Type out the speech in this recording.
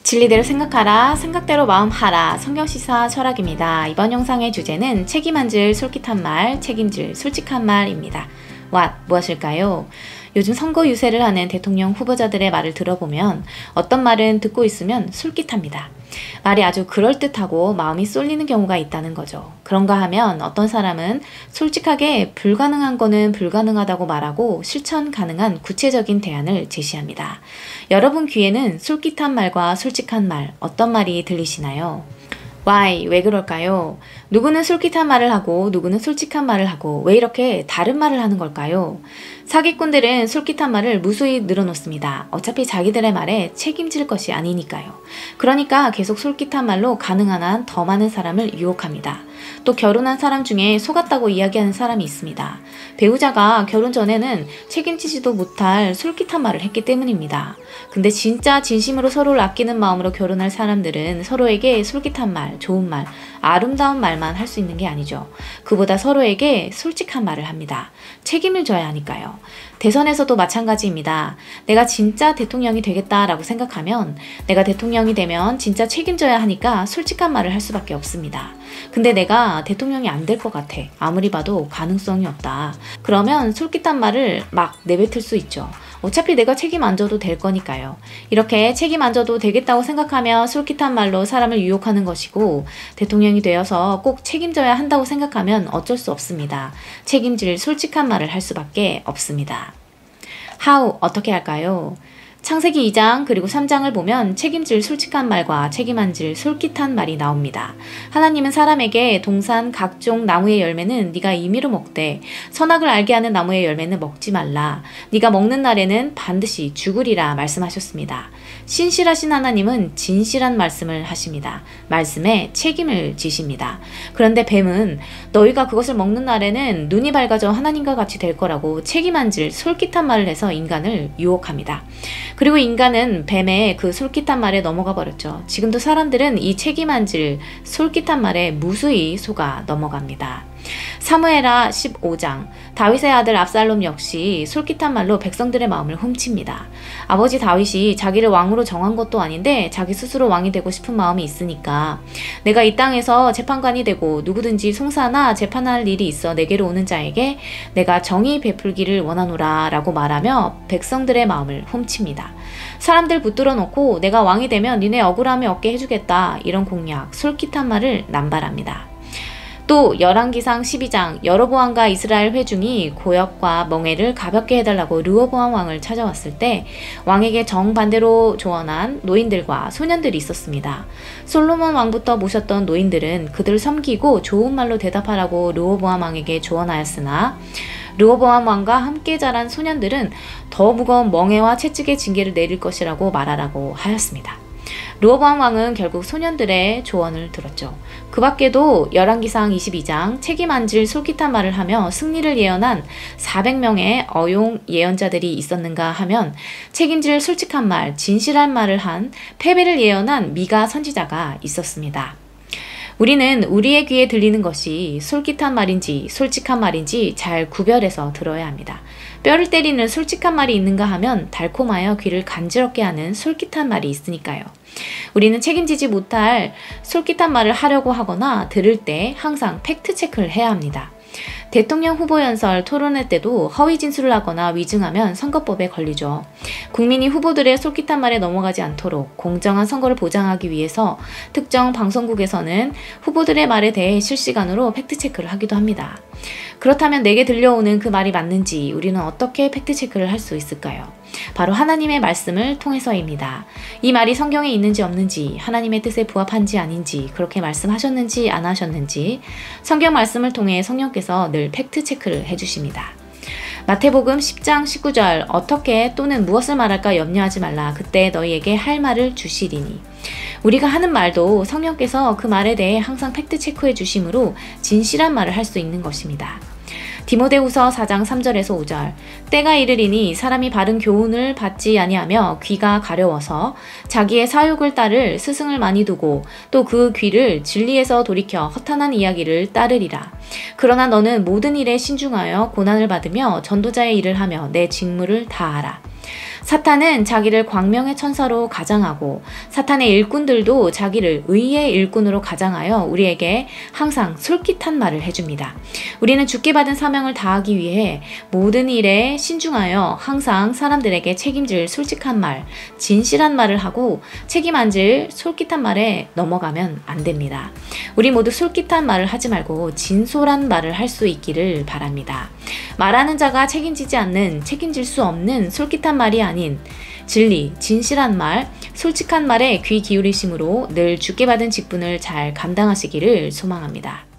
진리대로 생각하라, 생각대로 마음하라. 성경시사 철학입니다. 이번 영상의 주제는 책임 안 질 솔깃한 말, 책임질 솔직한 말입니다. 무엇일까요? 요즘 선거 유세를 하는 대통령 후보자들의 말을 들어보면 어떤 말은 듣고 있으면 솔깃합니다. 말이 아주 그럴듯하고 마음이 쏠리는 경우가 있다는 거죠. 그런가 하면 어떤 사람은 솔직하게 불가능한 거는 불가능하다고 말하고 실천 가능한 구체적인 대안을 제시합니다. 여러분 귀에는 솔깃한 말과 솔직한 말, 어떤 말이 들리시나요? 왜 그럴까요? 누구는 솔깃한 말을 하고 누구는 솔직한 말을 하고 왜 이렇게 다른 말을 하는 걸까요? 사기꾼들은 솔깃한 말을 무수히 늘어놓습니다. 어차피 자기들의 말에 책임질 것이 아니니까요. 그러니까 계속 솔깃한 말로 가능한 한 더 많은 사람을 유혹합니다. 또 결혼한 사람 중에 속았다고 이야기하는 사람이 있습니다. 배우자가 결혼 전에는 책임지지도 못할 솔깃한 말을 했기 때문입니다. 근데 진짜 진심으로 서로를 아끼는 마음으로 결혼할 사람들은 서로에게 솔깃한 말, 좋은 말, 아름다운 말만 할 수 있는 게 아니죠. 그보다 서로에게 솔직한 말을 합니다. 책임을 져야 하니까요. 대선에서도 마찬가지입니다. 내가 진짜 대통령이 되겠다라고 생각하면 내가 대통령이 되면 진짜 책임져야 하니까 솔직한 말을 할 수밖에 없습니다. 근데 내가 대통령이 안 될 것 같아. 아무리 봐도 가능성이 없다. 그러면 솔깃한 말을 막 내뱉을 수 있죠. 어차피 내가 책임 안 져도 될 거니까요. 이렇게 책임 안 져도 되겠다고 생각하며 솔깃한 말로 사람을 유혹하는 것이고, 대통령이 되어서 꼭 책임져야 한다고 생각하면 어쩔 수 없습니다. 책임질 솔직한 말을 할 수밖에 없습니다. 어떻게 할까요? 창세기 2장 그리고 3장을 보면 책임질 솔직한 말과 책임 안 질 솔깃한 말이 나옵니다. 하나님은 사람에게 동산 각종 나무의 열매는 네가 임의로 먹되 선악을 알게 하는 나무의 열매는 먹지 말라. 네가 먹는 날에는 반드시 죽으리라 말씀하셨습니다. 신실하신 하나님은 진실한 말씀을 하십니다. 말씀에 책임을 지십니다. 그런데 뱀은 너희가 그것을 먹는 날에는 눈이 밝아져 하나님과 같이 될 거라고 책임 안 질 솔깃한 말을 해서 인간을 유혹합니다. 그리고 인간은 뱀의 그 솔깃한 말에 넘어가 버렸죠. 지금도 사람들은 이 책임 안 질 솔깃한 말에 무수히 속아 넘어갑니다. 사무엘하 15장, 다윗의 아들 압살롬 역시 솔깃한 말로 백성들의 마음을 훔칩니다. 아버지 다윗이 자기를 왕으로 정한 것도 아닌데 자기 스스로 왕이 되고 싶은 마음이 있으니까 내가 이 땅에서 재판관이 되고 누구든지 송사나 재판할 일이 있어 내게로 오는 자에게 내가 정의 베풀기를 원하노라 라고 말하며 백성들의 마음을 훔칩니다. 사람들 붙들어 놓고 내가 왕이 되면 니네 억울함이 없게 해주겠다, 이런 공약, 솔깃한 말을 남발합니다. 또 열왕기상 12장, 여로보암과 이스라엘 회중이 고역과 멍에를 가볍게 해달라고 르호보암 왕을 찾아왔을 때 왕에게 정반대로 조언한 노인들과 소년들이 있었습니다. 솔로몬 왕부터 모셨던 노인들은 그들을 섬기고 좋은 말로 대답하라고 르호보암 왕에게 조언하였으나 르호보암 왕과 함께 자란 소년들은 더 무거운 멍에와 채찍의 징계를 내릴 것이라고 말하라고 하였습니다. 르호보암 왕은 결국 소년들의 조언을 들었죠. 그 밖에도 열왕기상 22장 책임 안 질 솔깃한 말을 하며 승리를 예언한 400명의 어용 예언자들이 있었는가 하면 책임질 솔직한 말, 진실한 말을 한 패배를 예언한 미가 선지자가 있었습니다. 우리는 우리의 귀에 들리는 것이 솔깃한 말인지 솔직한 말인지 잘 구별해서 들어야 합니다. 뼈를 때리는 솔직한 말이 있는가 하면 달콤하여 귀를 간지럽게 하는 솔깃한 말이 있으니까요. 우리는 책임지지 못할 솔깃한 말을 하려고 하거나 들을 때 항상 팩트 체크를 해야 합니다. 대통령 후보 연설 토론회 때도 허위 진술을 하거나 위증하면 선거법에 걸리죠. 국민이 후보들의 솔깃한 말에 넘어가지 않도록 공정한 선거를 보장하기 위해서 특정 방송국에서는 후보들의 말에 대해 실시간으로 팩트체크를 하기도 합니다. 그렇다면 내게 들려오는 그 말이 맞는지 우리는 어떻게 팩트체크를 할 수 있을까요? 바로 하나님의 말씀을 통해서입니다. 이 말이 성경에 있는지 없는지, 하나님의 뜻에 부합한지 아닌지, 그렇게 말씀하셨는지 안 하셨는지 성경 말씀을 통해 성령께서 늘 팩트체크를 해주십니다. 마태복음 10장 19절, 어떻게 또는 무엇을 말할까 염려하지 말라. 그때 너희에게 할 말을 주시리니. 우리가 하는 말도 성령께서 그 말에 대해 항상 팩트 체크해 주심으로 진실한 말을 할 수 있는 것입니다. 디모데후서 4장 3절에서 5절, 때가 이르리니 사람이 바른 교훈을 받지 아니하며 귀가 가려워서 자기의 사욕을 따를 스승을 많이 두고 또 그 귀를 진리에서 돌이켜 허탄한 이야기를 따르리라. 그러나 너는 모든 일에 신중하여 고난을 받으며 전도자의 일을 하며 내 직무를 다하라. 사탄은 자기를 광명의 천사로 가장하고 사탄의 일꾼들도 자기를 의의 일꾼으로 가장하여 우리에게 항상 솔깃한 말을 해줍니다. 우리는 주께 받은 사명을 다하기 위해 모든 일에 신중하여 항상 사람들에게 책임질 솔직한 말, 진실한 말을 하고 책임 안 질 솔깃한 말에 넘어가면 안 됩니다. 우리 모두 솔깃한 말을 하지 말고 진솔한 말을 할 수 있기를 바랍니다. 말하는 자가 책임지지 않는, 책임질 수 없는 솔깃한 말이 아닌 진리, 진실한 말, 솔직한 말에 귀 기울이심으로 늘 주께 받은 직분을 잘 감당하시기를 소망합니다.